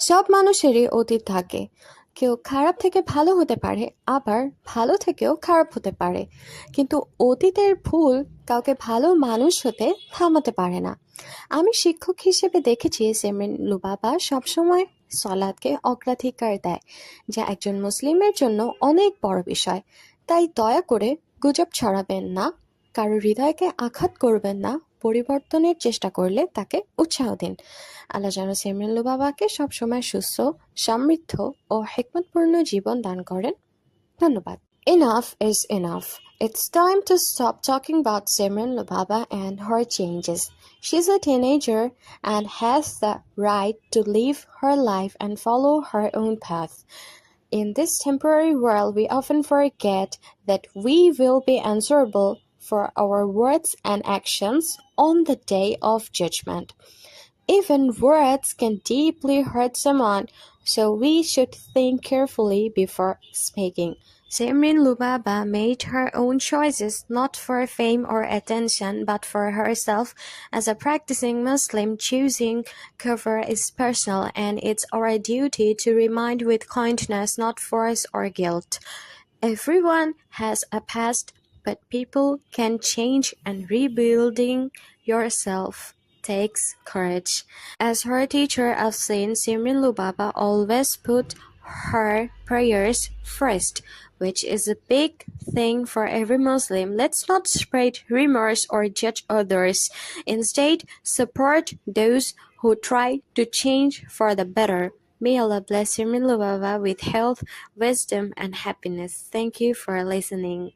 সব মানুষেরই অতীত থাকে। কেউ খারাপ থেকে ভালো হতে পারে, আবার ভালো থেকেও খারাপ হতে পারে। কিন্তু অতীতের ভুল কাউকে ভালো মানুষ হতে থামাতে পারে না। আমি শিক্ষক হিসেবে দেখেছি সেমিন লুবাবা সবসময় সলাদকে অগ্রাধিকার দেয়, যা একজন মুসলিমের জন্য অনেক বড় বিষয়। তাই দয়া করে গুজব ছড়াবেন না, কারো হৃদয়কে আঘাত করবেন না। পরিবর্তনের চেষ্টা করলে তাকে উৎসাহ দিন। আল্লাহ যেন সেমিন লুবাবাকে সবসময় সুস্থ, সমৃদ্ধ ও হিকমতপূর্ণ জীবন দান করেন। ধন্যবাদ। Enough is enough. It's time to stop talking about Simran Lubaba and her changes. She's a teenager and has the right to live her life and follow her own path. In this temporary world, we often forget that we will be answerable for our words and actions on the day of judgment. Even words can deeply hurt someone, so we should think carefully before speaking. Simran Lubaba made her own choices not for fame or attention but for herself. As a practicing Muslim, choosing cover is personal, and it's our duty to remind with kindness, not force or guilt. Everyone has a past, but people can change, and rebuilding yourself takes courage. As her teacher Afseen, Simran Lubaba always put her prayers first, which is a big thing for every Muslim. Let's not spread rumors or judge others. Instead, support those who try to change for the better. May Allah bless Simran Lubaba with health, wisdom, and happiness. Thank you for listening.